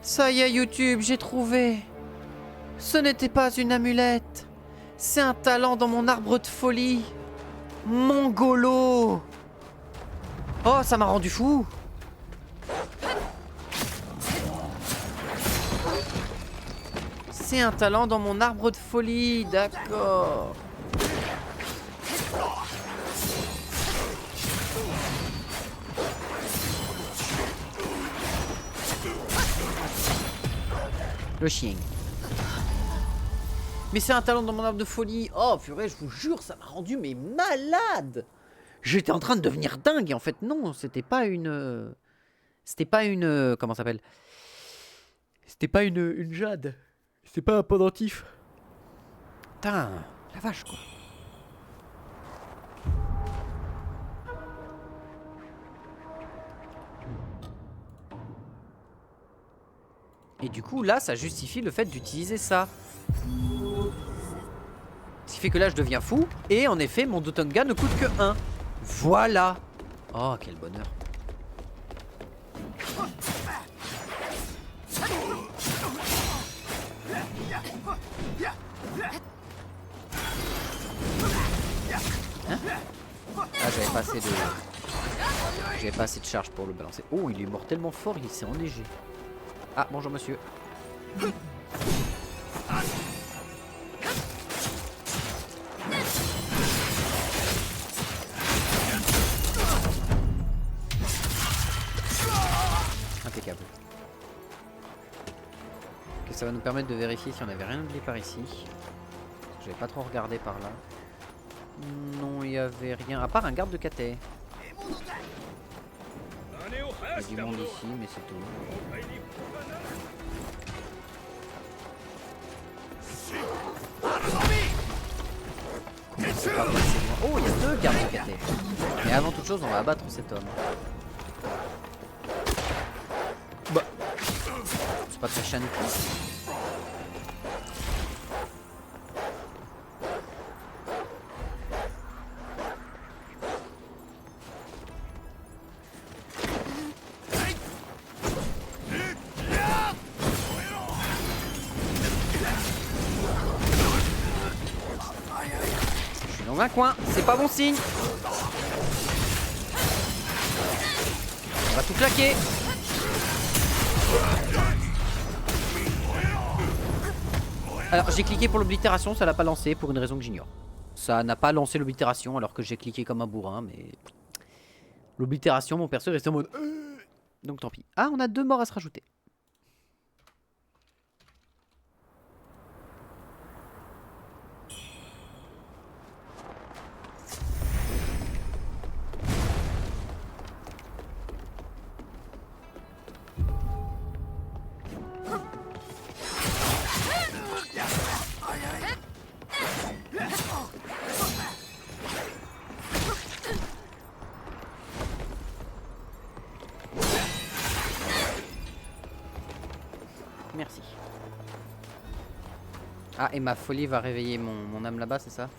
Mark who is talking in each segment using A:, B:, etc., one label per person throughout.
A: Ça y est, YouTube, j'ai trouvé. Ce n'était pas une amulette. C'est un talent dans mon arbre de folie. Mongolo. Oh, ça m'a rendu fou. C'est un talent dans mon arbre de folie, d'accord. Le chien. Mais c'est un talent dans mon arbre de folie. Oh purée, je vous jure, ça m'a rendu mais malade. J'étais en train de devenir dingue et en fait non, c'était pas une... C'était pas une... Comment ça s'appelle? C'était pas une jade. C'était pas un pendentif. Putain, la vache quoi. Et du coup là, ça justifie le fait d'utiliser ça. Ce qui fait que là je deviens fou. Et en effet mon Dotonga ne coûte que 1. Voilà. Oh quel bonheur. Hein? Ah j'avais pas assez de... J'avais pas assez de charge pour le balancer. Oh il est mortellement fort, il s'est enneigé. Ah bonjour monsieur. Impeccable. Ok, ça va nous permettre de vérifier si on avait rien oublié par ici. J'avais pas trop regardé par là. Non, il y avait rien. À part un garde de caté. Il y a du monde ici, mais c'est tout. Comment c'est pas passé loin? Oh, il y a 2 gardes de caté. Mais avant toute chose, on va abattre cet homme. Bah. C'est pas très chanté. Dans un coin, c'est pas bon signe. On va tout claquer. Alors j'ai cliqué pour l'oblitération, ça l'a pas lancé pour une raison que j'ignore. Ça n'a pas lancé l'oblitération alors que j'ai cliqué comme un bourrin, mais... L'oblitération, mon perso est resté en mode... Donc tant pis. Ah, on a 2 morts à se rajouter. Merci. Ah, et ma folie va réveiller mon âme là-bas, c'est ça?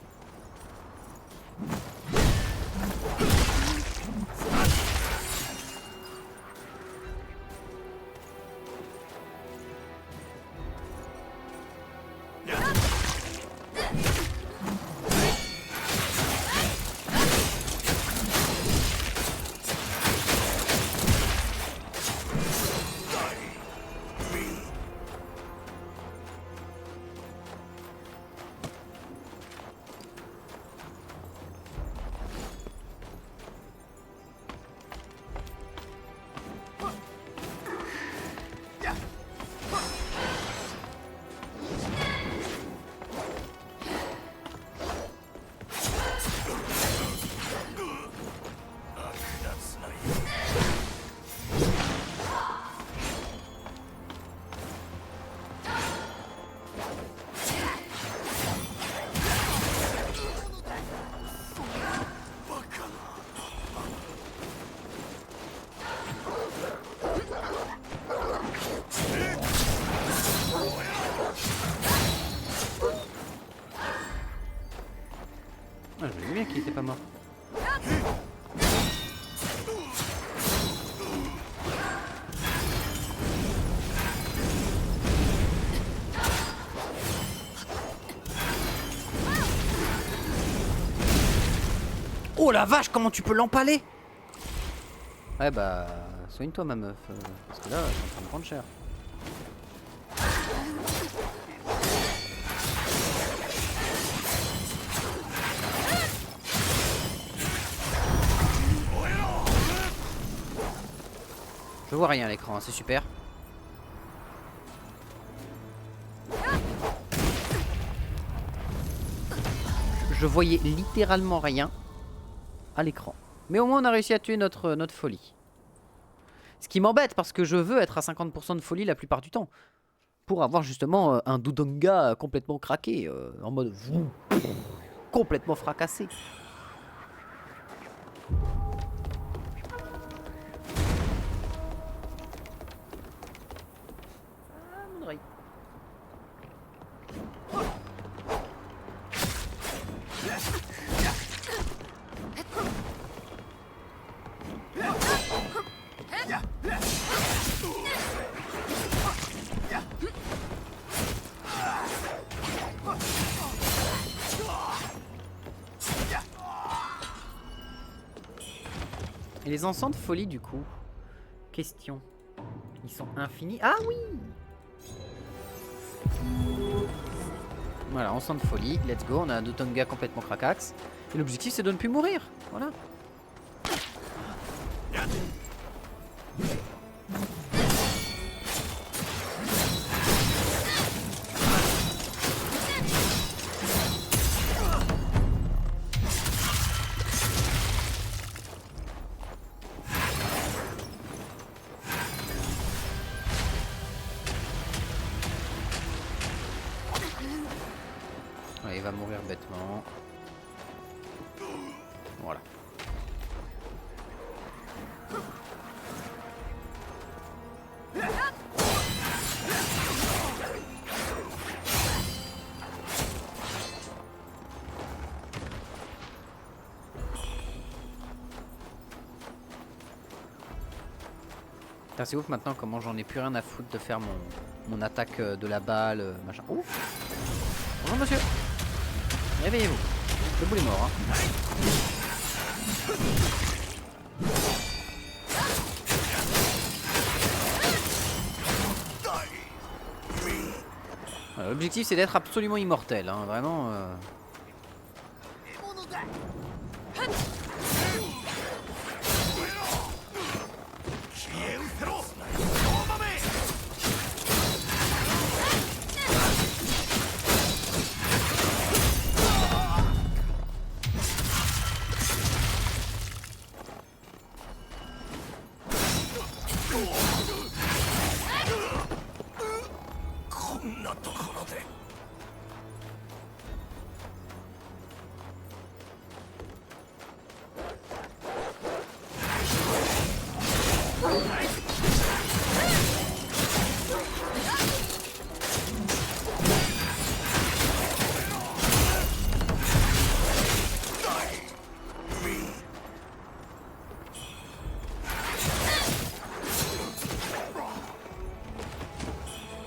A: Ah, je me dis bien qu'il était pas mort. Oh la vache, comment tu peux l'empaler? Ouais bah, soigne-toi ma meuf, parce que là, je suis en train de prendre cher. Je vois rien à l'écran, hein, c'est super. Je voyais littéralement rien à l'écran. Mais au moins on a réussi à tuer notre folie. Ce qui m'embête parce que je veux être à 50% de folie la plupart du temps. Pour avoir justement un Dodonga complètement craqué. En mode complètement fracassé. Ah, mon oreille. Et les encens de folie du coup? Question. Ils sont infinis? Ah oui! Voilà, encens de folie, let's go, on a un Dodonga complètement cracax. Et l'objectif c'est de ne plus mourir. Voilà. Ouais, il va mourir bêtement. Voilà. C'est ouf maintenant comment j'en ai plus rien à foutre de faire mon attaque de la balle, machin. Ouf. Bonjour monsieur. Réveillez-vous. Le boule est mort. Hein. Voilà, l'objectif c'est d'être absolument immortel. Hein. Vraiment.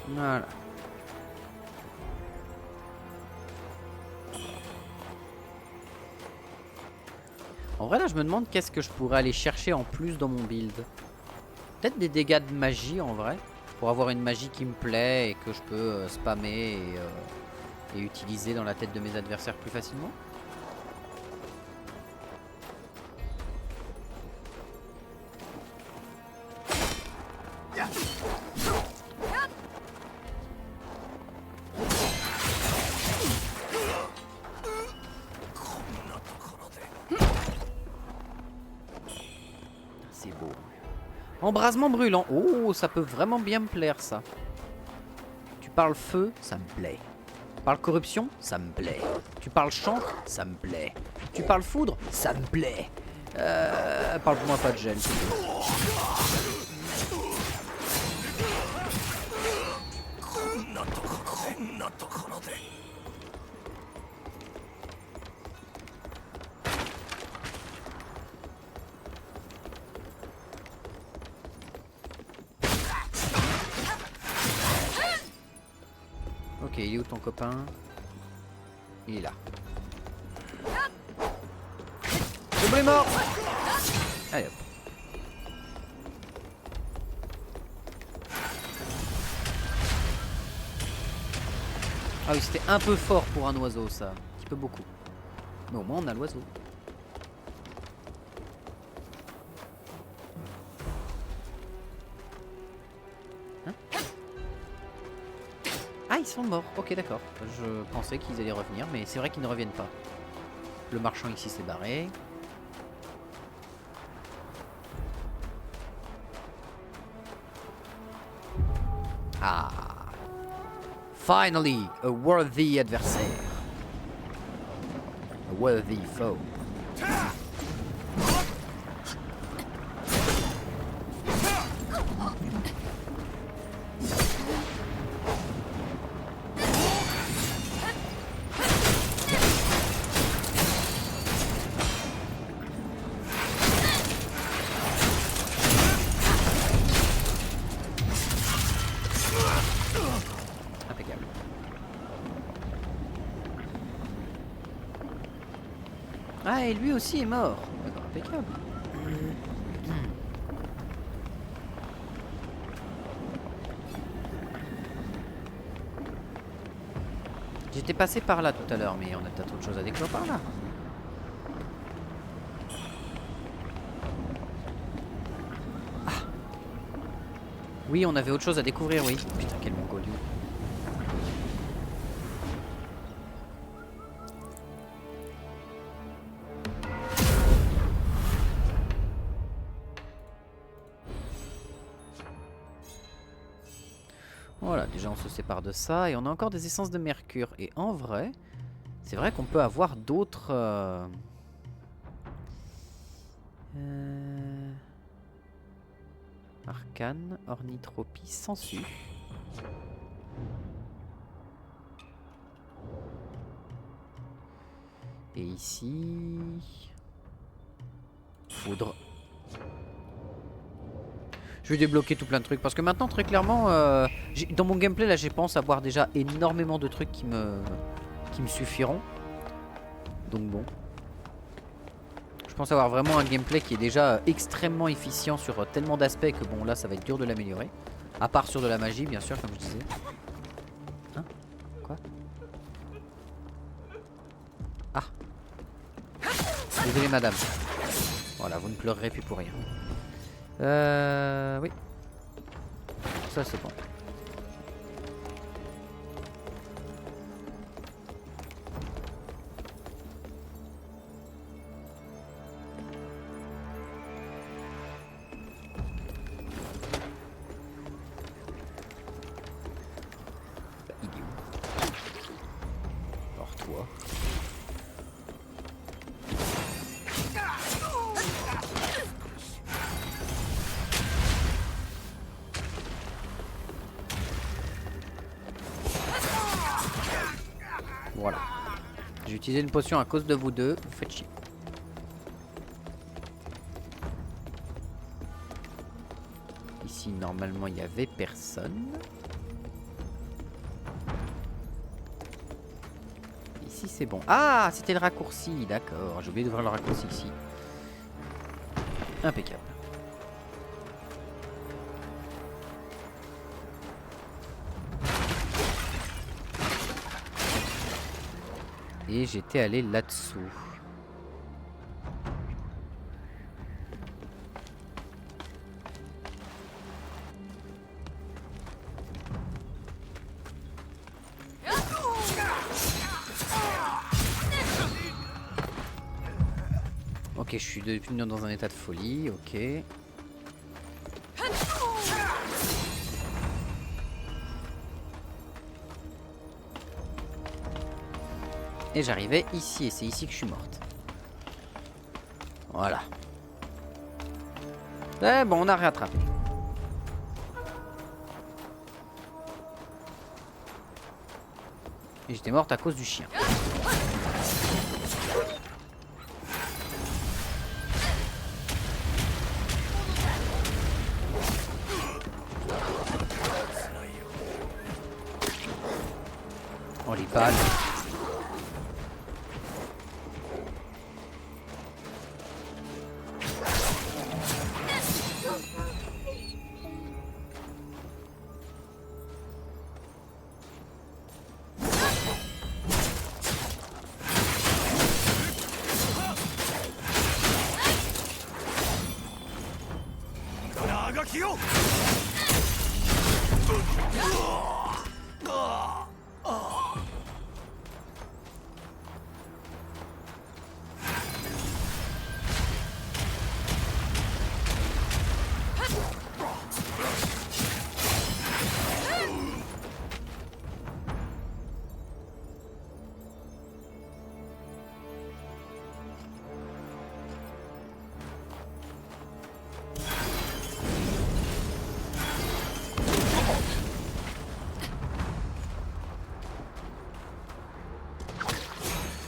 A: Voilà. En vrai là je me demande qu'est-ce que je pourrais aller chercher en plus dans mon build. Peut-être des dégâts de magie en vrai. Pour avoir une magie qui me plaît et que je peux spammer et utiliser dans la tête de mes adversaires plus facilement. C'est beau. Embrasement brûlant. Oh, ça peut vraiment bien me plaire ça. Tu parles feu, ça me plaît. Tu parles corruption, ça me plaît. Tu parles chantre, ça me plaît. Tu parles foudre, ça me plaît. Parle-moi pas de gêne. Ok, il est où ton copain? Il est là. Double est mort. Allez hop. Ah oui, c'était un peu fort pour un oiseau ça. Un petit peu beaucoup. Mais au moins on a l'oiseau. Hein? Ah, ils sont morts. Ok, d'accord. Je pensais qu'ils allaient revenir, mais c'est vrai qu'ils ne reviennent pas. Le marchand ici s'est barré. Ah. Finally, a worthy adversaire. A worthy foe. Impeccable. Ah, et lui aussi est mort. D'accord, impeccable. J'étais passé par là tout à l'heure, mais on a peut-être autre chose à découvrir par là. Ah. Oui, on avait autre chose à découvrir, oui. Putain, quel mongolio. Voilà, déjà on se sépare de ça et on a encore des essences de mercure. Et en vrai, c'est vrai qu'on peut avoir d'autres... Arcane, ornithropie, sensu. Et ici... Foudre. Je vais débloquer tout plein de trucs parce que maintenant très clairement dans mon gameplay là j'ai pense avoir déjà énormément de trucs qui me suffiront. Donc bon. Je pense avoir vraiment un gameplay qui est déjà extrêmement efficient sur tellement d'aspects que bon là ça va être dur de l'améliorer. À part sur de la magie bien sûr comme je disais. Hein? Quoi? Ah. Désolé madame. Voilà, vous ne pleurerez plus pour rien. Oui. Ça c'est bon. Bah, il est où? Alors toi. Voilà. J'ai utilisé une potion à cause de vous deux. Vous faites chier. Ici, normalement, il n'y avait personne. Ici, c'est bon. Ah, c'était le raccourci. D'accord. J'ai oublié d'ouvrir le raccourci ici. Impeccable. Et j'étais allé là-dessous. Ok, je suis depuis dans un état de folie, ok. Et j'arrivais ici, et c'est ici que je suis morte. Voilà. Eh bon, on a rattrapé. Et j'étais morte à cause du chien. Oh les balles.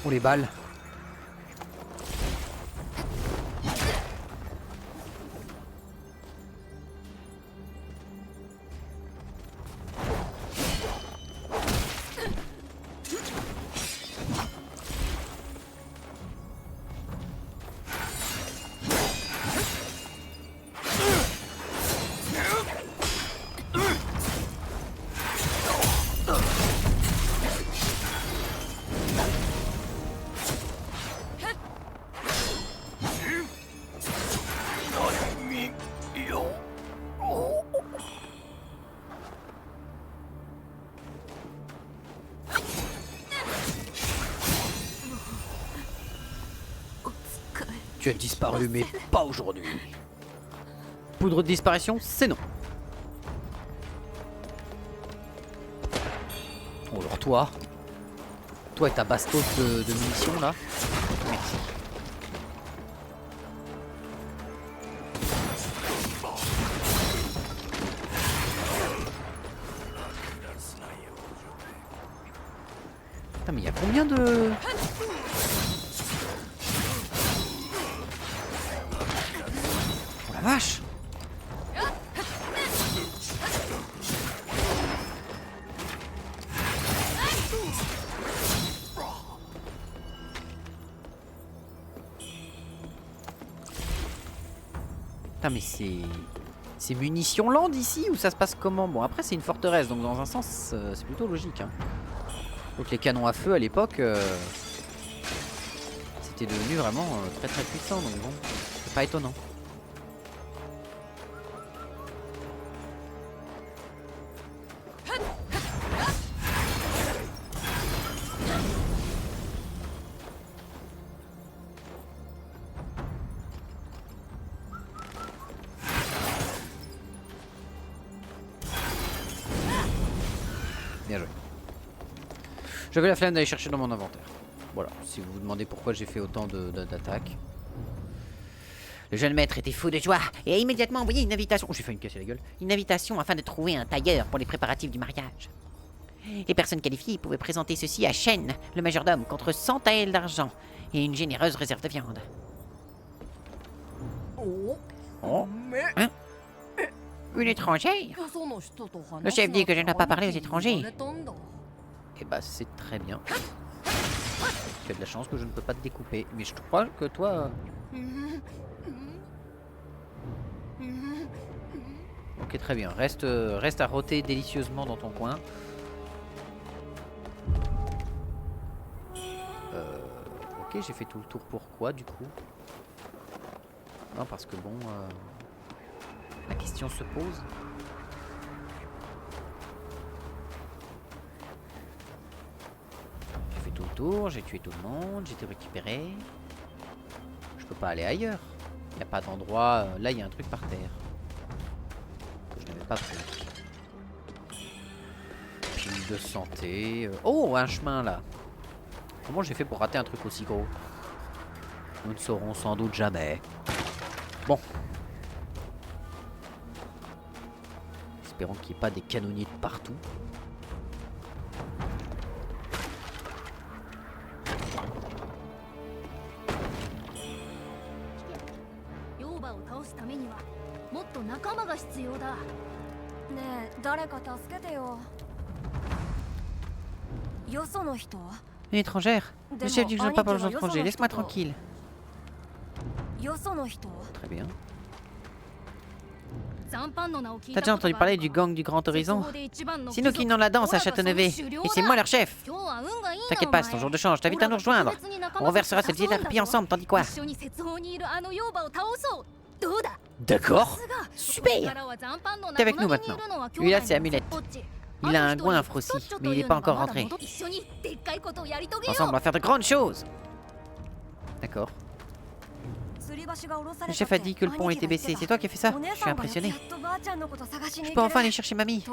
A: pour les balles. Tu as disparu, mais pas aujourd'hui. Poudre de disparition, c'est non. Oh, alors toi et ta bastos de munitions là. Merci. Putain, mais il y a combien de... Oh la vache! Putain, mais c'est munitions land ici ou ça se passe comment? Bon, après c'est une forteresse, donc dans un sens c'est plutôt logique, hein. Donc les canons à feu à l'époque c'était devenu vraiment très très puissant, donc bon, c'est pas étonnant. Bien joué. J'avais la flemme d'aller chercher dans mon inventaire. Voilà, si vous vous demandez pourquoi j'ai fait autant d'attaques. Le jeune maître était fou de joie et a immédiatement envoyé une invitation. Oh, j'ai failli me casser la gueule. Une invitation afin de trouver un tailleur pour les préparatifs du mariage. Les personnes qualifiées pouvaient présenter ceci à Shen, le majordome, contre 100 taels d'argent et une généreuse réserve de viande. Oh. Hein? Une étrangère? Le chef dit que je ne dois pas parler aux étrangers. Eh bah c'est très bien. Tu as de la chance que je ne peux pas te découper. Mais je crois que toi... Ok, très bien. Reste à rôter délicieusement dans ton coin. Ok, j'ai fait tout le tour. Pourquoi du coup? Non, parce que bon... la question se pose. J'ai fait tout le tour, j'ai tué tout le monde, j'ai tout récupéré. Je peux pas aller ailleurs. Il n'y a pas d'endroit... Là, il y a un truc par terre. Que je n'avais pas pris. Pile de santé. Oh, un chemin là. Comment j'ai fait pour rater un truc aussi gros? Nous ne saurons sans doute jamais. Bon. Espérons qu'il n'y ait pas des canonniers de partout. Une étrangère? Le chef dit que je ne veux pas parler aux étrangers. Laisse-moi tranquille. Très bien. T'as déjà entendu parler du gang du Grand Horizon? C'est nous qui menons la danse à Châteauneuf. Et c'est moi leur chef. T'inquiète pas, c'est ton jour de chance. Je t'invite à nous rejoindre. On renversera cette vieille harpie ensemble, tandis quoi? D'accord. Super. T'es avec nous maintenant. Lui là, c'est Amulette. Il a un goinfre aussi, mais il n'est pas encore rentré. Ensemble, on va faire de grandes choses. D'accord. Le chef a dit que le pont était baissé. C'est toi qui as fait ça? Je suis impressionné. Je peux enfin aller chercher mamie.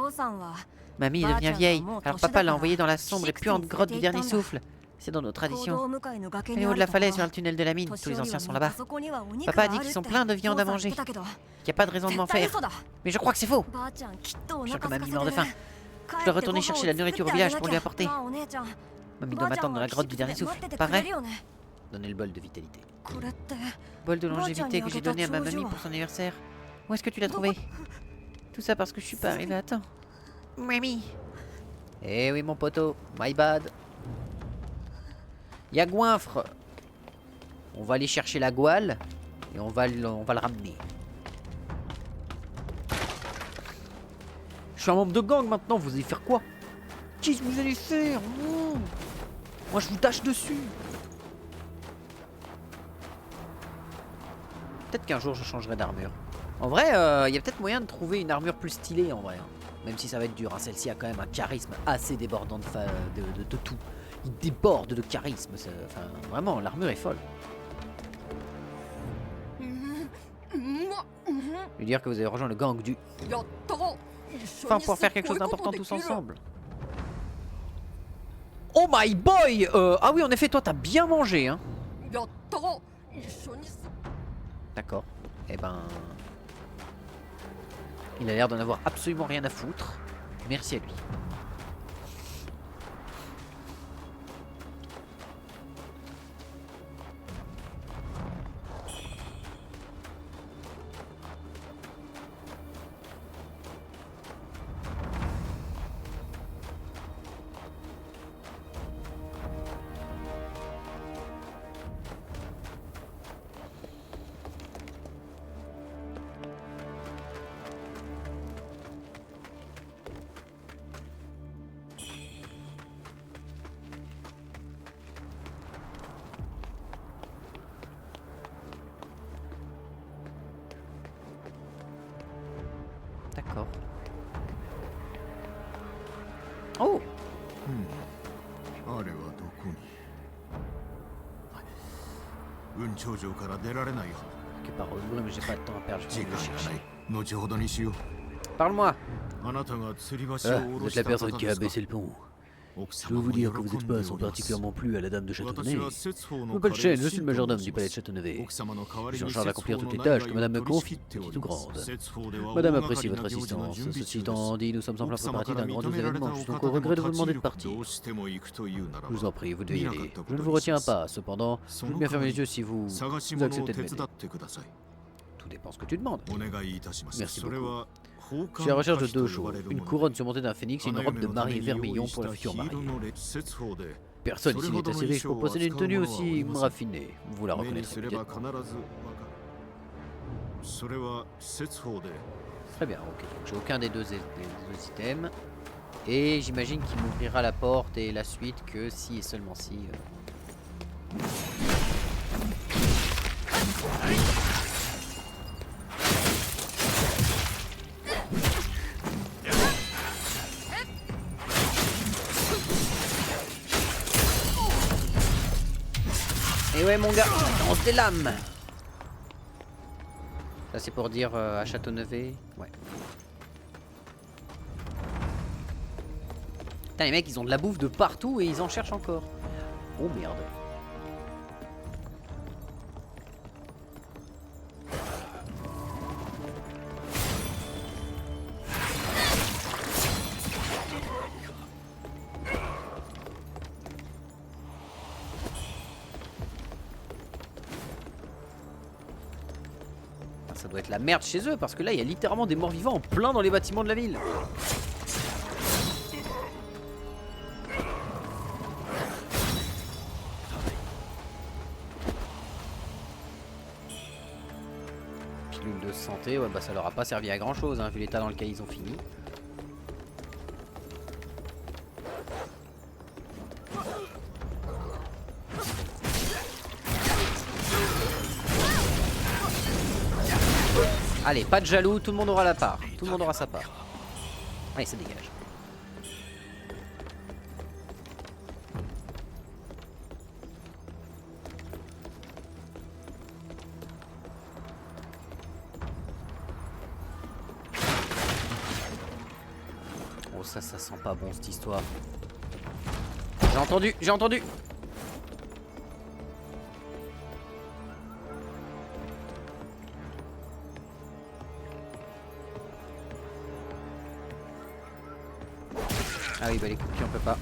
A: Mamie devient vieille, alors papa l'a envoyée dans la sombre et puante grotte du dernier souffle. C'est dans nos traditions. Elle est au haut de la falaise vers le tunnel de la mine. Tous les anciens sont là-bas. Papa a dit qu'ils sont pleins de viande à manger. Qu'il n'y a pas de raison de m'en faire. Mais je crois que c'est faux. Je sens que mamie meurt de faim. Je dois retourner chercher la nourriture au village pour lui apporter. Mamie doit m'attendre dans la grotte du dernier souffle. Pas vrai? Donnez le bol de vitalité. Bol de longévité que j'ai donné à ma mamie pour son anniversaire. Où est-ce que tu l'as trouvé? Tout ça parce que je suis pas arrivé à temps. Mamie. Eh oui mon poteau, my bad. Y'a Goinfre. On va aller chercher la gouale et on va le ramener. Je suis un membre de gang maintenant, vous allez faire quoi? Qu'est-ce que vous allez faire? Moi je vous tâche dessus. Peut-être qu'un jour je changerai d'armure. En vrai, il y a peut-être moyen de trouver une armure plus stylée en vrai. Même si ça va être dur. Hein. Celle-ci a quand même un charisme assez débordant de tout. Il déborde de charisme. Enfin, vraiment, l'armure est folle. Lui dire que vous avez rejoint le gang du... Enfin, pour faire quelque chose d'important tous ensemble. Oh my boy. Ah oui, en effet, toi, t'as bien mangé. Hein. D'accord. Eh ben... Il a l'air d'en avoir absolument rien à foutre. Merci à lui. D'accord. Oh! Que parole, mais j'ai pas de temps à perdre, je vais le chercher. Parle-moi! Vous êtes la personne qui a baissé le pont. Je veux vous dire que vous êtes pas sont particulièrement plu à la dame de Châteauneuf. Je m'appelle Shen, je suis le majordome du palais de Châteauneuf. Je suis en charge d'accomplir toutes les tâches que madame me confie, petites ou grandes. Madame apprécie votre assistance. Ceci étant dit, nous sommes en plein préparatif d'un grand événement. Je suis donc au regret de vous demander de partir. Je vous en prie, vous devez y aller. Je ne vous retiens pas, cependant, je veux bien fermer les yeux si vous acceptez de m'aider. Tout dépend ce que tu demandes. Merci beaucoup. Je suis à la recherche de deux choses, une couronne surmontée d'un phénix et une robe de mariée vermillon pour la future mariée. Personne ici n'est assez riche pour posséder une tenue aussi raffinée, vous la reconnaîtrez peut-être. Très bien, ok, donc j'ai aucun des deux items. Et j'imagine qu'il m'ouvrira la porte et la suite que si et seulement si... Et ouais mon gars, on se des lames. Ça c'est pour dire à Châteauneuf. Ouais. Putain les mecs ils ont de la bouffe de partout et ils en cherchent encore. Oh merde. Ça doit être la merde chez eux parce que là il y a littéralement des morts vivants en plein dans les bâtiments de la ville. Pilule de santé, ouais bah ça leur a pas servi à grand chose hein, vu l'état dans lequel ils ont fini. Allez, pas de jaloux, tout le monde aura la part. Tout le monde aura sa part. Allez, ça dégage. Oh, ça sent pas bon cette histoire. J'ai entendu, j'ai entendu. Ah oui, bah les coups de pied on peut pas.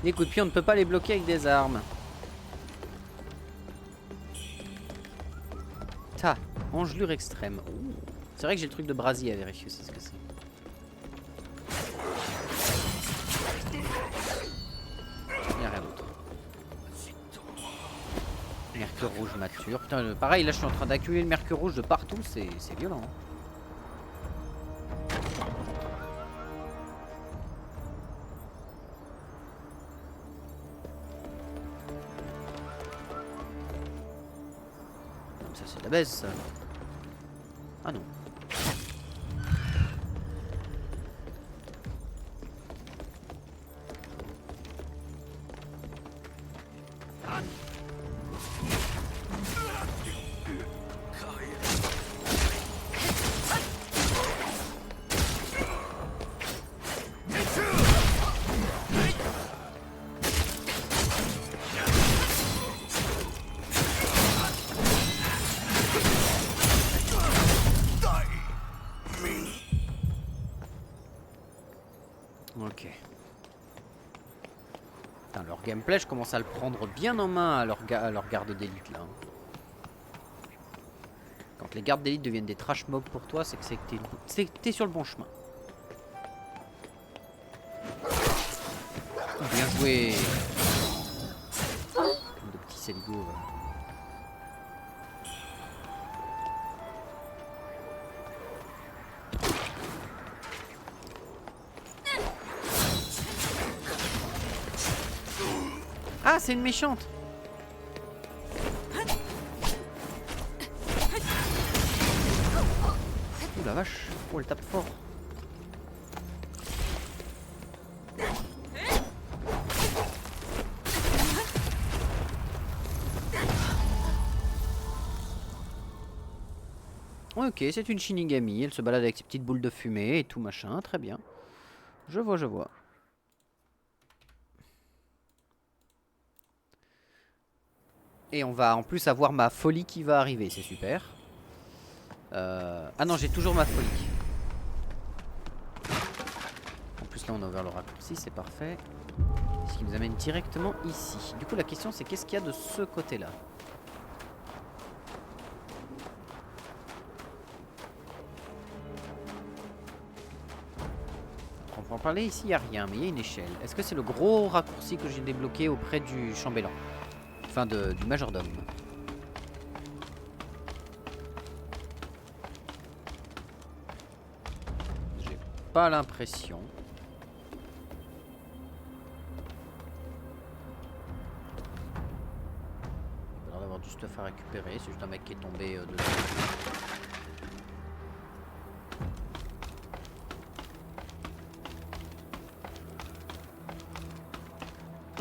A: Les coups de pied, on ne peut pas les bloquer avec des armes. Ta, engelure extrême. C'est vrai que j'ai le truc de brasier à vérifier, c'est ce que c'est. Il n'y a rien d'autre. Mercure rouge mature. Putain, pareil, là je suis en train d'accumuler le mercure rouge de partout, c'est violent. Hein. Ça c'est de la baisse ça. Ah non. Ok. Putain, leur gameplay, je commence à le prendre bien en main à leur garde d'élite là. Quand les gardes d'élite deviennent des trash mobs pour toi, c'est que t'es sur le bon chemin. Bien joué. De petits saligots. Ah, c'est une méchante. Ouh la vache. Oh, elle tape fort. Ok, c'est une Shinigami. Elle se balade avec ses petites boules de fumée et tout machin. Très bien. Je vois, je vois. Et on va en plus avoir ma folie qui va arriver, c'est super. Ah non, j'ai toujours ma folie. En plus là on a ouvert le raccourci, c'est parfait. Ce qui nous amène directement ici. Du coup la question c'est qu'est-ce qu'il y a de ce côté-là? On peut en parler ici, il n'y a rien, mais il y a une échelle. Est-ce que c'est le gros raccourci que j'ai débloqué auprès du chambellan? Enfin du majordome. J'ai pas l'impression. Il a l'air d'avoir du stuff à récupérer, c'est juste un mec qui est tombé dedans.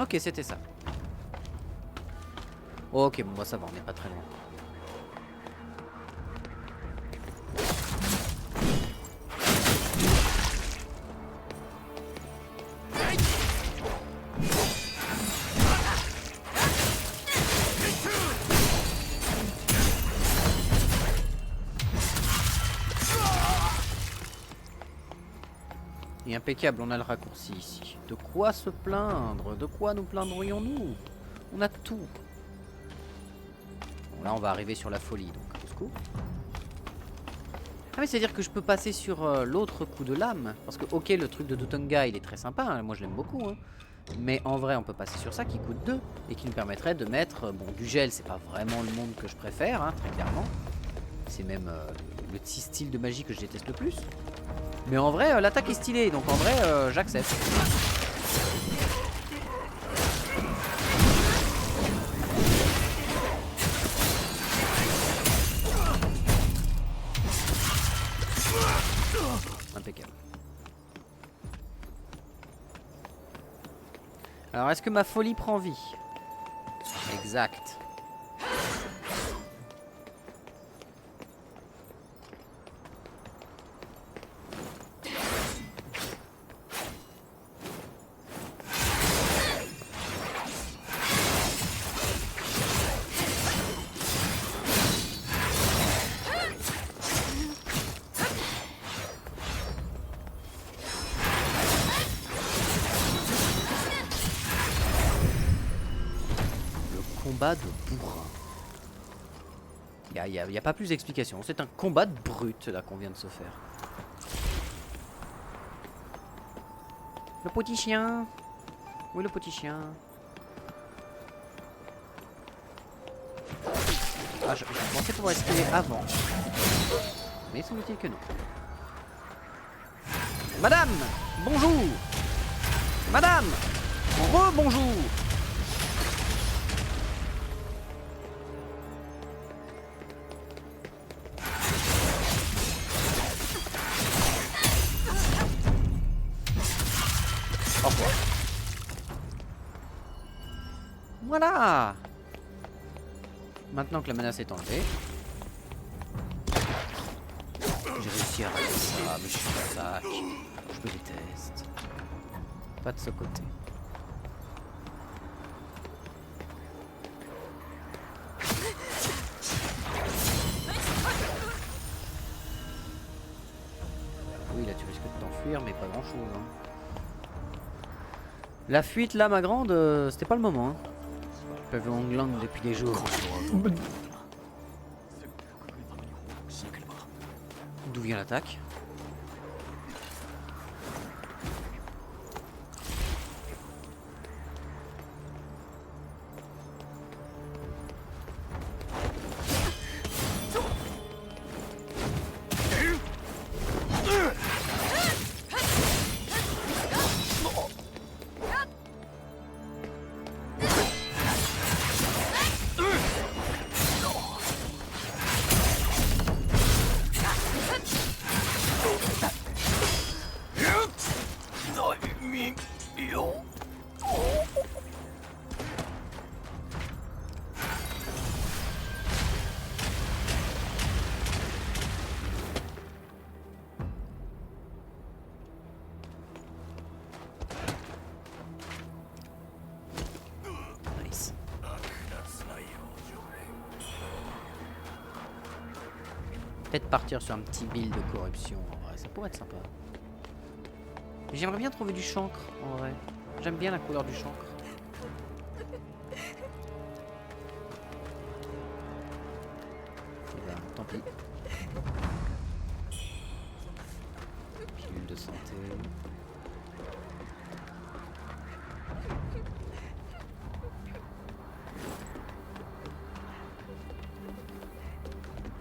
A: Ok, c'était ça. Ok, bon, moi ça va, on n'est pas très loin. Et impeccable, on a le raccourci ici. De quoi se plaindre? De quoi nous plaindrions-nous? On a tout. Bon, là on va arriver sur la folie, donc au secours. Ah mais c'est à dire que je peux passer sur l'autre coup de lame. Parce que ok, le truc de Dotonga il est très sympa, hein, moi je l'aime beaucoup. Hein. Mais en vrai on peut passer sur ça qui coûte 2. Et qui nous permettrait de mettre, bon du gel c'est pas vraiment le monde que je préfère, hein, très clairement. C'est même le petit style de magie que je déteste le plus. Mais en vrai l'attaque est stylée, donc en vrai j'accepte. Impeccable. Alors est-ce que ma folie prend vie? Exact. combat de bourrin. Il n'y a pas plus d'explication. C'est un combat de brute là qu'on vient de se faire. Le petit chien. Oui, le petit chien. Ah, je pensais pouvoir esquiver avant. Mais semble-t-il que non. Madame, bonjour. Madame, re-bonjour. Au revoir. Voilà. Maintenant que la menace est enlevée, j'ai réussi à arrêter ça, mais je suis un sac. Je me déteste. Pas de ce côté. Oui, là tu risques de t'enfuir, mais pas grand chose. Hein. La fuite là, ma grande, c'était pas le moment. Hein. Je peux Hong Lang depuis des jours. D'où vient l'attaque? Peut-être partir sur un petit build de corruption, en vrai, ça pourrait être sympa. J'aimerais bien trouver du chancre, en vrai. J'aime bien la couleur du chancre. Eh ben, tant pis. Pilule de santé.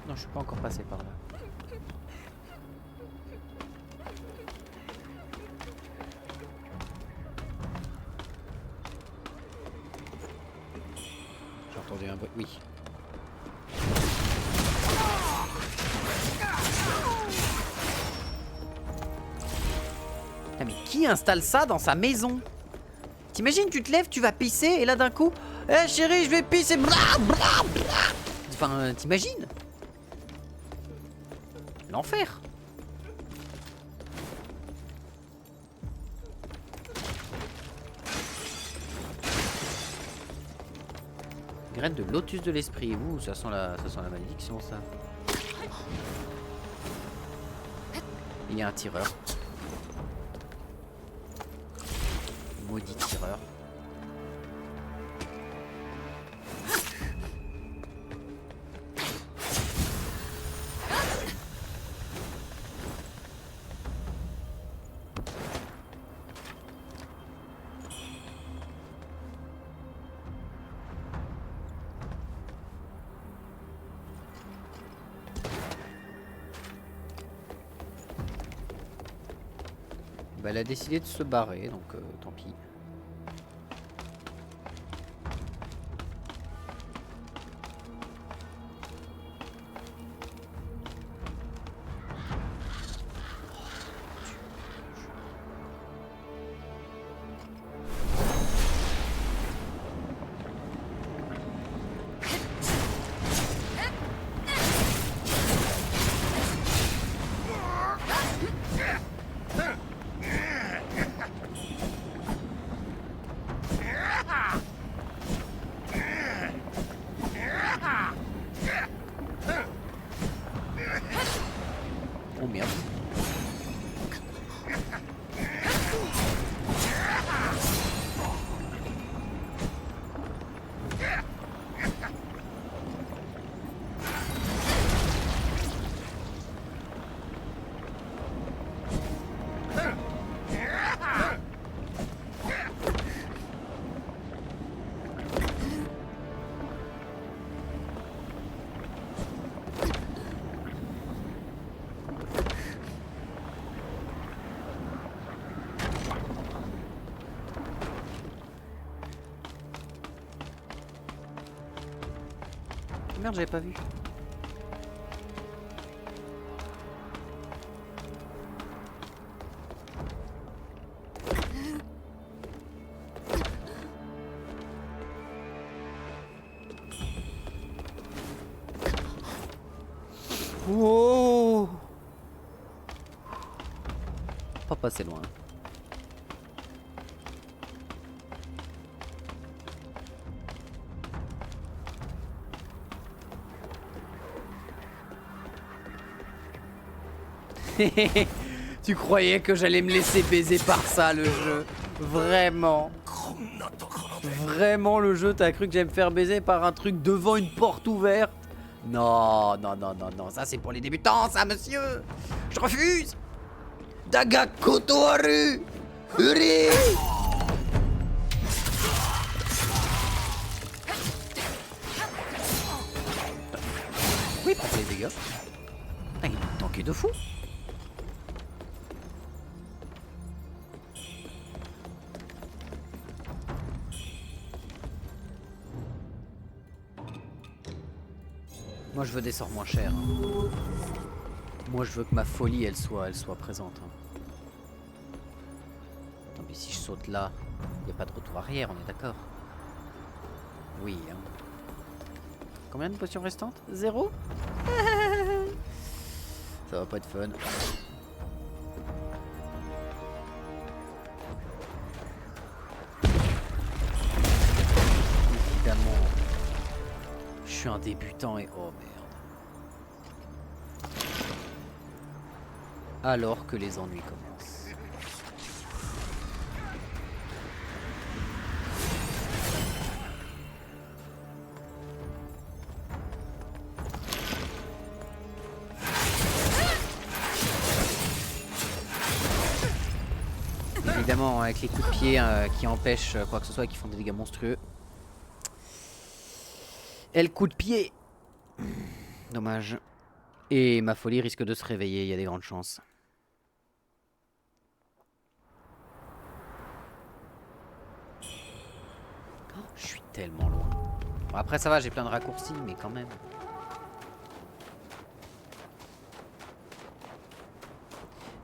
A: Non, je suis pas encore passé par là. J'ai entendu un bruit. Oui. Ah, mais qui installe ça dans sa maison? T'imagines, tu te lèves, tu vas pisser et là d'un coup, eh chérie, je vais pisser. Enfin, t'imagines? L'enfer. Graine de lotus de l'esprit. Ouh, ça sent la malédiction, ça. Il y a un tireur. Maudit tireur. Bah, elle a décidé de se barrer, donc tant pis. Oh merde. Merde, j'avais pas vu. Oh, pas passer loin. Tu croyais que j'allais me laisser baiser par ça, le jeu? Vraiment? Vraiment, le jeu, t'as cru que j'allais me faire baiser par un truc devant une porte ouverte? Non, non, non, non, non, ça c'est pour les débutants, ça, monsieur. Je refuse. Daga Kotoharu Uri. Oui, prends les dégâts. Ah, il est tanké de fou. Moi je veux des sorts moins chers. Hein. Moi je veux que ma folie elle soit présente. Hein. Attends, mais si je saute là, il n'y a pas de retour arrière, on est d'accord? Oui. Hein. Combien de potions restantes? 0. Ça va pas être fun. Évidemment. Je suis un débutant et oh merde. Alors que les ennuis commencent. Évidemment, avec les coups de pied qui empêchent quoi que ce soit et qui font des dégâts monstrueux. Et le coup de pied. Dommage. Et ma folie risque de se réveiller, il y a des grandes chances. Oh, je suis tellement loin. Bon, après ça va, j'ai plein de raccourcis, mais quand même.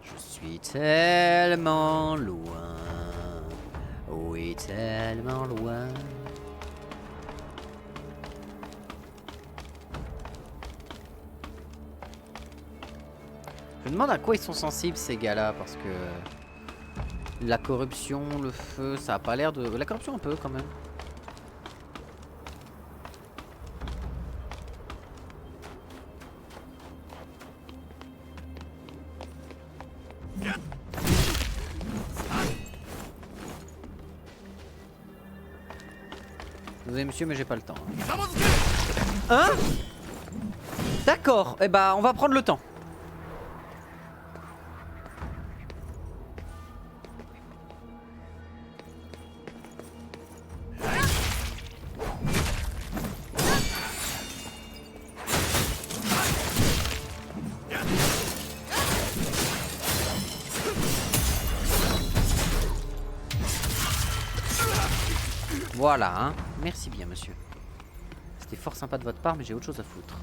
A: Je suis tellement loin. Oui, tellement loin. Je me demande à quoi ils sont sensibles ces gars-là, parce que la corruption, le feu, ça a pas l'air de... La corruption un peu quand même. Désolé monsieur, mais j'ai pas le temps. Hein? D'accord, eh bah on va prendre le temps. Voilà, hein. Merci bien, monsieur. C'était fort sympa de votre part, mais j'ai autre chose à foutre.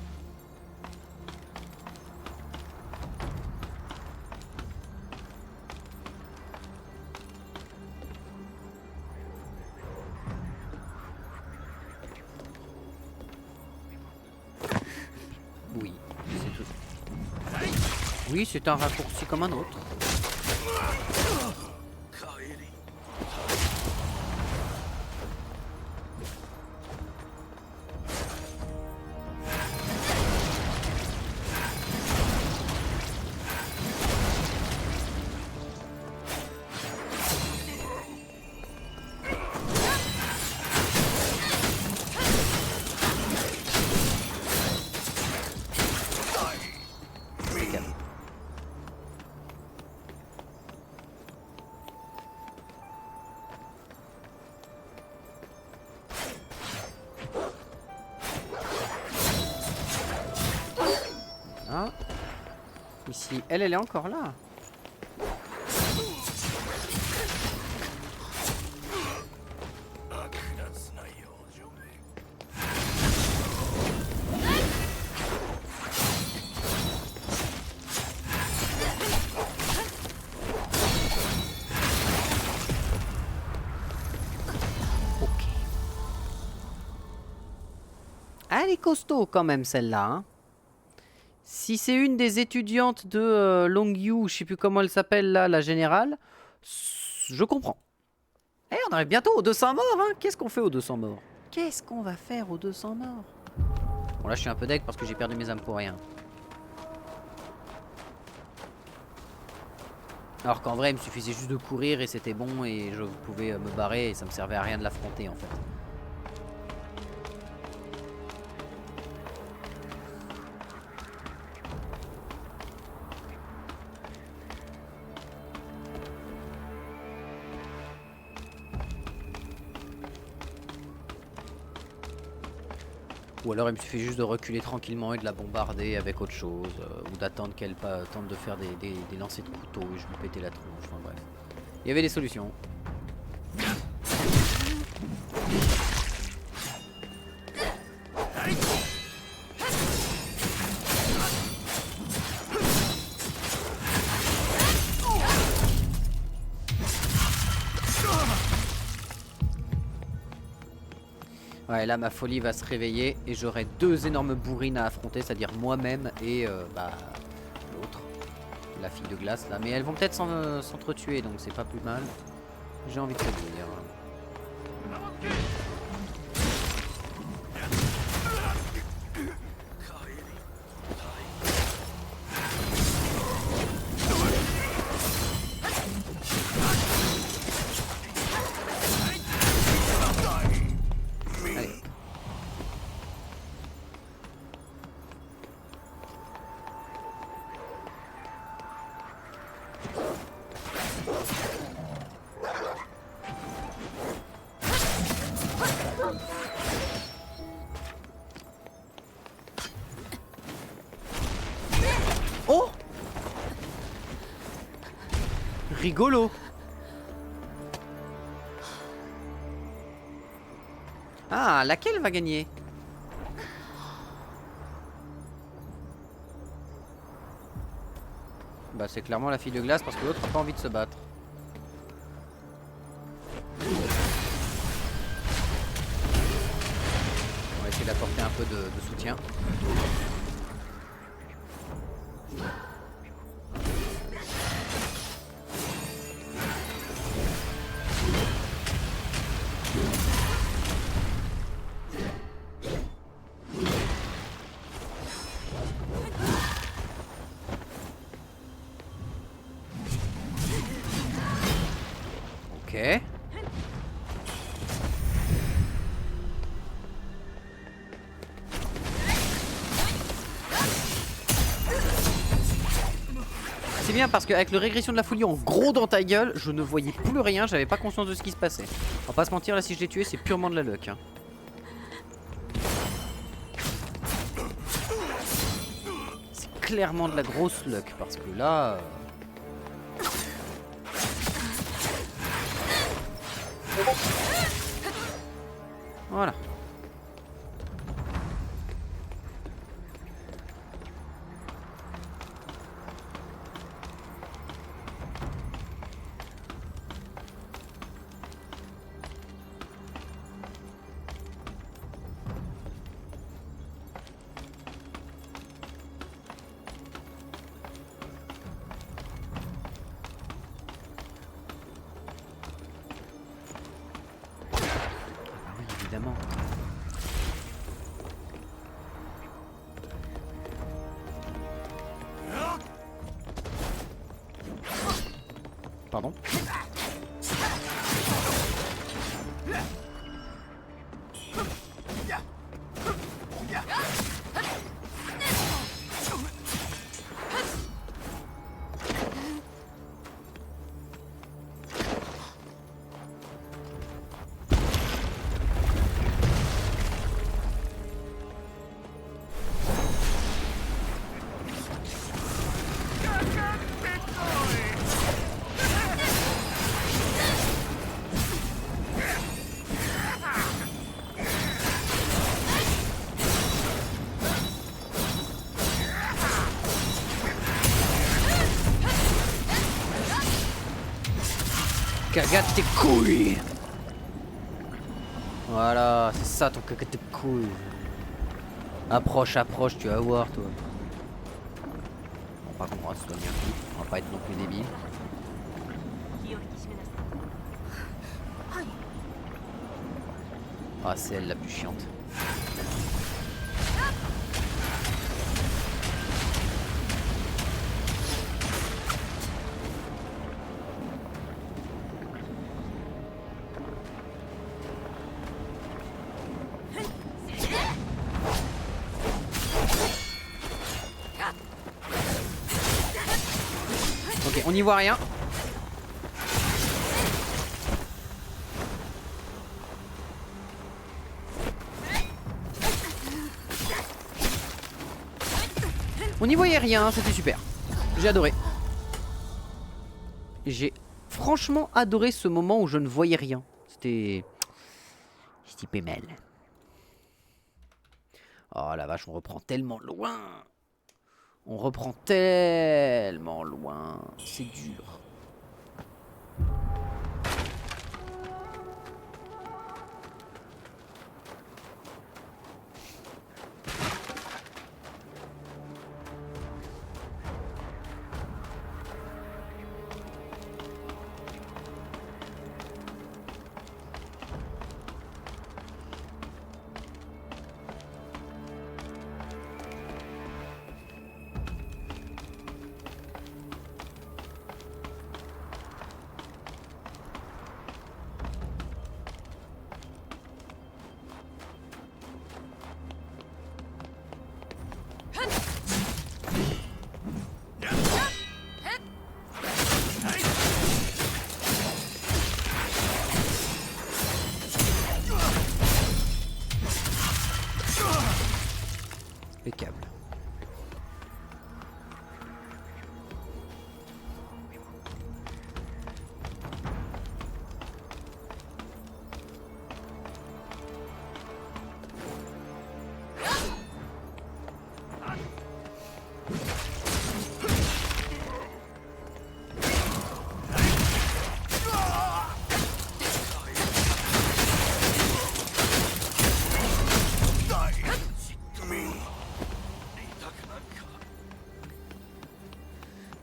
A: Oui, c'est tout. Oui, c'est un raccourci comme un autre. Ah. Ici, elle est encore là. Elle est costaud quand même celle-là. Hein. Si c'est une des étudiantes de Longyu, je sais plus comment elle s'appelle là, la générale, je comprends. Eh, on arrive bientôt aux 200 morts, hein. Qu'est-ce qu'on fait aux 200 morts? Qu'est-ce qu'on va faire aux 200 morts? Bon là je suis un peu deg parce que j'ai perdu mes âmes pour rien. Alors qu'en vrai il me suffisait juste de courir et c'était bon et je pouvais me barrer et ça me servait à rien de l'affronter en fait. Ou alors il me suffit juste de reculer tranquillement et de la bombarder avec autre chose. Ou d'attendre qu'elle tente de faire des lancers de couteau et je lui pétais la tronche. Enfin bref. Il y avait des solutions. Ouais, là ma folie va se réveiller et j'aurai deux énormes bourrines à affronter, c'est-à-dire moi-même et l'autre, la fille de glace là. Mais elles vont peut-être s'entretuer donc c'est pas plus mal. J'ai envie de te dire. Oh! Rigolo! Ah, laquelle va gagner? Bah c'est clairement la fille de glace parce que l'autre n'a pas envie de se battre. On va essayer d'apporter un peu de soutien. Ok. C'est bien parce qu'avec le régression de la folie en gros dans ta gueule, je ne voyais plus rien, j'avais pas conscience de ce qui se passait. On va pas se mentir, là si je l'ai tué, c'est purement de la luck. Hein. C'est clairement de la grosse luck parce que là... Voilà. Évidemment. Pardon. Cagate tes couilles. Voilà, c'est ça ton cagate tes couilles. Approche, approche, tu vas voir toi. Bon, par contre on va se soigner un coup, on va pas être non plus débile. Ah, c'est elle la plus chiante. Ok, on n'y voit rien. On n'y voyait rien, c'était super. J'ai adoré. J'ai franchement adoré ce moment où je ne voyais rien. C'était pêle. Oh la vache, on reprend tellement loin. On reprend tellement loin. C'est dur. Impeccable.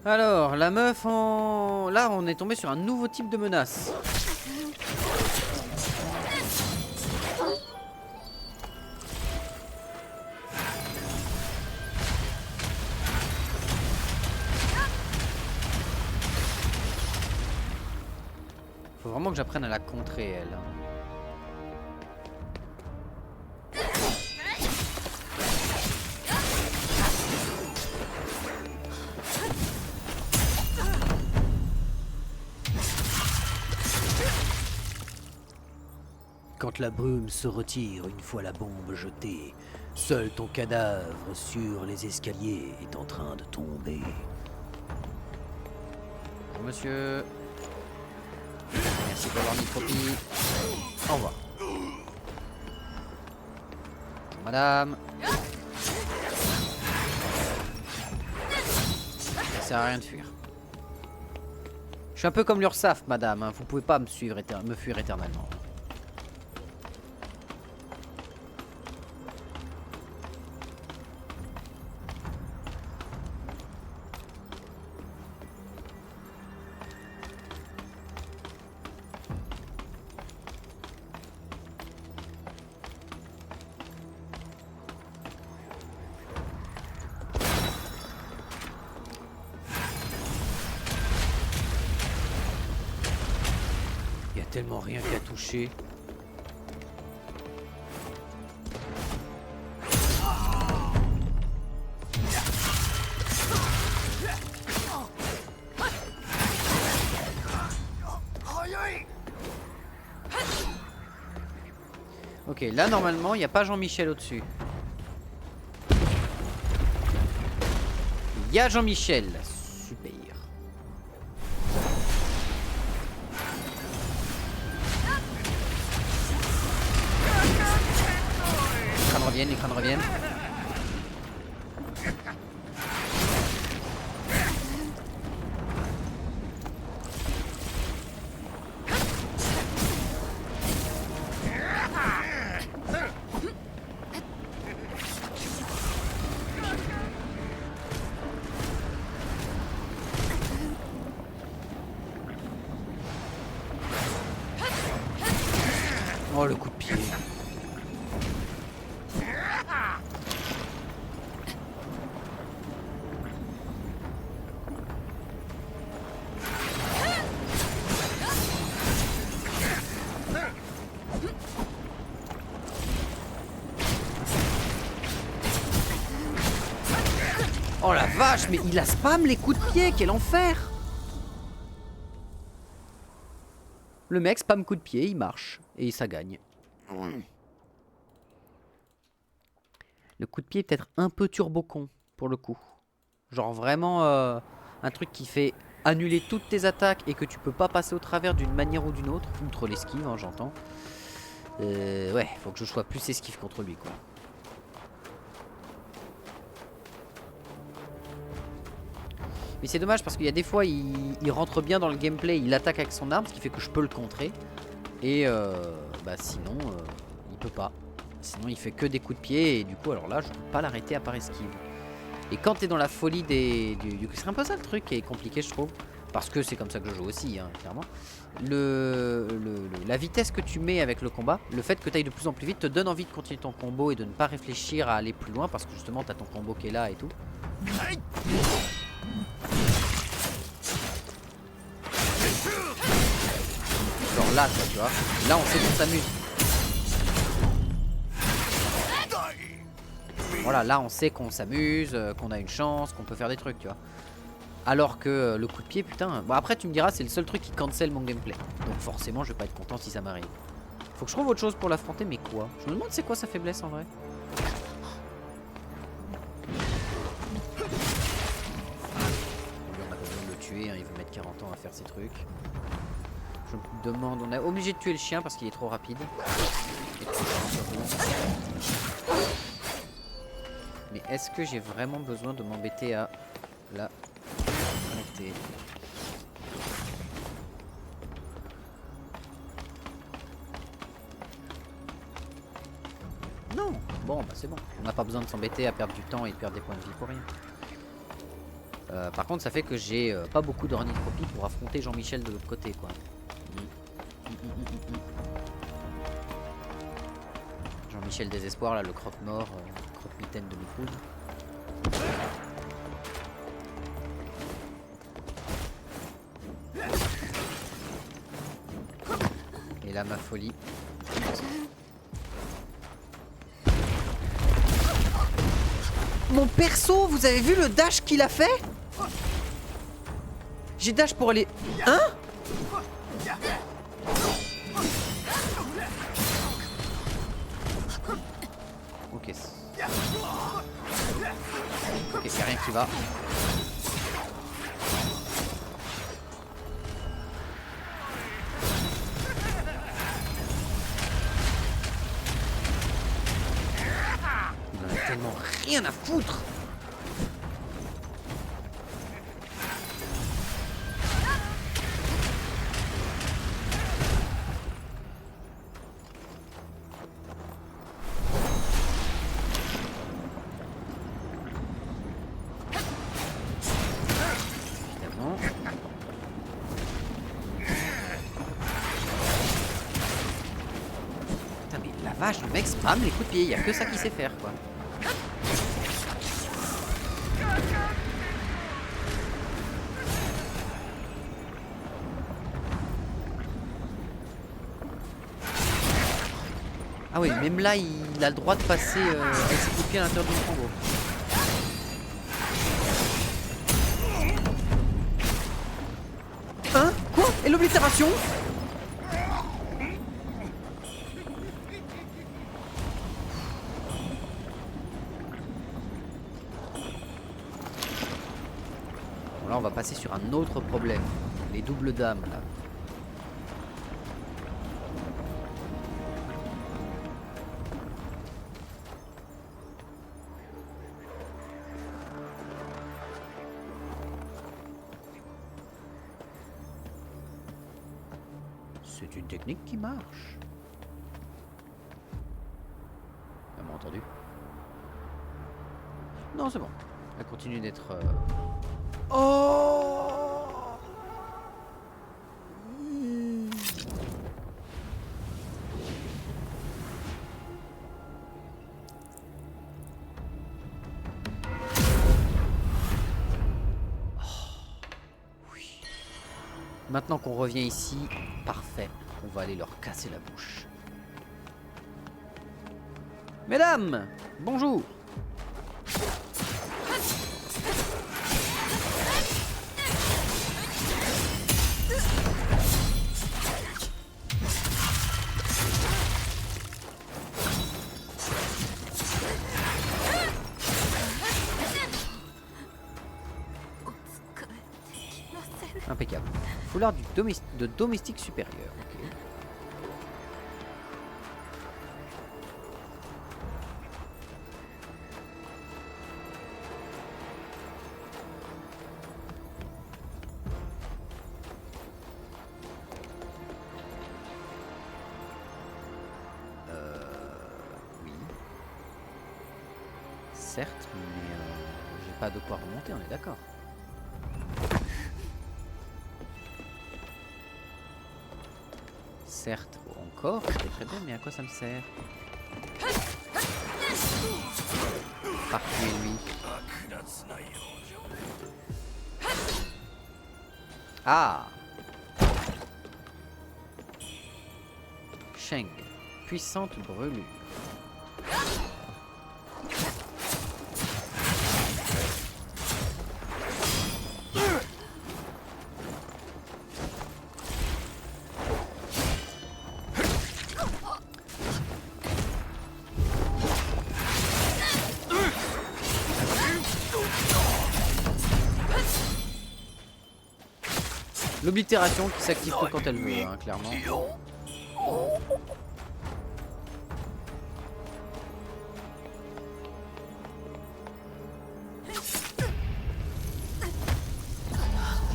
A: Alors, la meuf en... Là, on est tombé sur un nouveau type de menace. Faut vraiment que j'apprenne à la contrer, elle. Quand la brume se retire une fois la bombe jetée, seul ton cadavre sur les escaliers est en train de tomber. Bonjour monsieur. Merci pour l'ornithopie. Au revoir. Bonjour madame. Ça sert à rien de fuir. Je suis un peu comme l'URSSAF madame, hein. Vous pouvez pas me fuir éternellement. Tellement rien qu'à toucher. Ok, là normalement il n'y a pas Jean-Michel au-dessus. Il y a Jean-Michel. Super. Les crânes reviennent. Oh le coup de pied. Oh la vache, mais il a spam les coups de pied, quel enfer! Le mec spam coup de pied, il marche et ça gagne. Le coup de pied est peut-être un peu turbo con pour le coup. Genre vraiment un truc qui fait annuler toutes tes attaques et que tu peux pas passer au travers d'une manière ou d'une autre, outre l'esquive, hein, j'entends. Ouais, faut que je sois plus esquive contre lui quoi. Mais c'est dommage parce qu'il y a des fois il rentre bien dans le gameplay, il attaque avec son arme, ce qui fait que je peux le contrer. Et bah sinon il peut pas. Sinon il fait que des coups de pied et du coup alors là je peux pas l'arrêter à part esquive. Et quand t'es dans la folie du c'est un peu ça le truc qui est compliqué je trouve. Parce que c'est comme ça que je joue aussi hein, clairement. La vitesse que tu mets avec le combat, le fait que tu ailles de plus en plus vite te donne envie de continuer ton combo et de ne pas réfléchir à aller plus loin parce que justement t'as ton combo qui est là et tout. Genre là quoi, tu vois. Là on sait qu'on s'amuse. Voilà, là on sait qu'on s'amuse, qu'on a une chance, qu'on peut faire des trucs, tu vois. Alors que le coup de pied, putain. Bon, après, tu me diras, c'est le seul truc qui cancel mon gameplay. Donc, forcément, je vais pas être content si ça m'arrive. Faut que je trouve autre chose pour l'affronter, mais quoi? Je me demande c'est quoi sa faiblesse en vrai. On a pas besoin de le tuer, hein, il veut mettre 40 ans à faire ses trucs. Je me demande, on est obligé de tuer le chien parce qu'il est trop rapide. Mais est-ce que j'ai vraiment besoin de m'embêter à la monter? Non. Bon bah c'est bon. On n'a pas besoin de s'embêter à perdre du temps et de perdre des points de vie pour rien. Par contre ça fait que j'ai pas beaucoup d'ornithropie pour affronter Jean-Michel de l'autre côté quoi. Jean-Michel désespoir là, le croque-mort, croque-mitaine de Mifroud. Et là ma folie. Mon perso, vous avez vu le dash qu'il a fait? J'ai dash pour aller... Hein? Ok. Ok, c'est rien qui va. Il en a tellement rien à foutre. Le mec spam les coups de pied, il n'y a que ça qu'il sait faire quoi. Ah oui, même là il a le droit de passer avec ses coups de pied à l'intérieur du combo. Hein? Quoi? Et l'oblitération? Là on va passer sur un autre problème. Les doubles dames là. C'est une technique qui marche. Elle m'a entendu? Non c'est bon. Elle continue d'être... Oh! Maintenant qu'on revient ici, parfait. On va aller leur casser la bouche. Mesdames, bonjour. Impeccable. Foulard de domestique supérieur. Ok. Oui. Certes, mais j'ai pas de quoi remonter, on est d'accord. Certes, encore, c'est très bien, mais à quoi ça me sert? Parfait, lui. Ah! Sheng, puissante brûlure. L'oblitération qui s'active que quand elle veut, hein, clairement. Je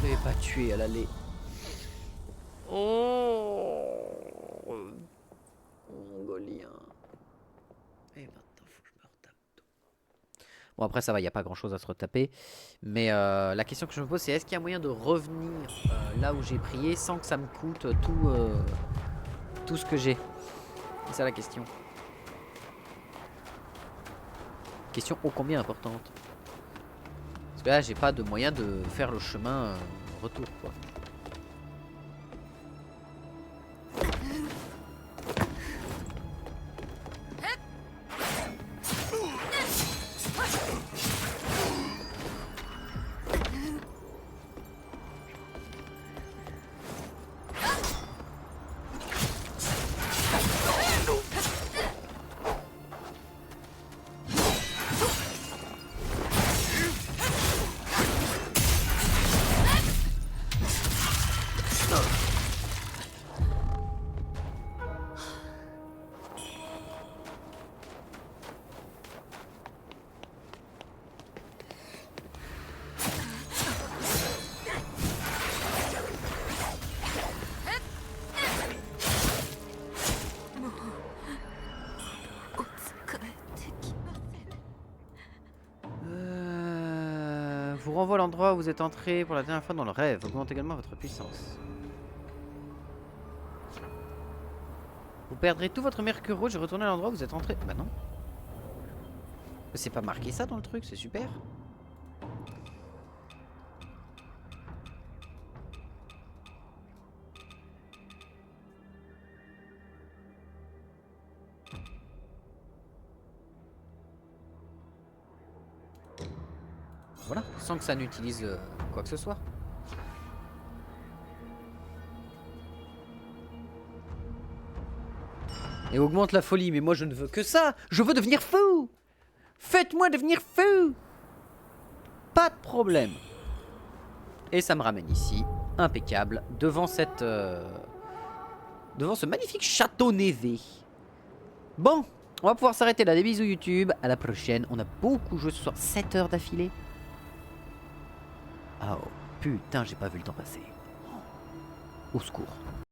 A: l'avais pas tué à l'aller. Oh, mongolien. Et maintenant, faut que je me retape. Bon, après, ça va, il n'y a pas grand chose à se retaper. Mais la question que je me pose, c'est est-ce qu'il y a moyen de revenir là où j'ai prié sans que ça me coûte tout ce que j'ai? C'est ça la question. Question ô combien importante. Parce que là, j'ai pas de moyen de faire le chemin retour, quoi. Vous renvoie à l'endroit où vous êtes entré pour la dernière fois dans le rêve. Augmente également votre puissance. Vous perdrez tout votre mercure rouge et retournez à l'endroit où vous êtes entré. Bah non. C'est pas marqué ça dans le truc, c'est super. Voilà, sans que ça n'utilise quoi que ce soit. Et augmente la folie, mais moi je ne veux que ça. Je veux devenir fou. Faites-moi devenir fou. Pas de problème. Et ça me ramène ici, impeccable, devant cette... devant ce magnifique château névé. Bon, on va pouvoir s'arrêter là. Des bisous YouTube, à la prochaine. On a beaucoup joué ce soir, 7 heures d'affilée. Oh, putain, j'ai pas vu le temps passer. Au secours.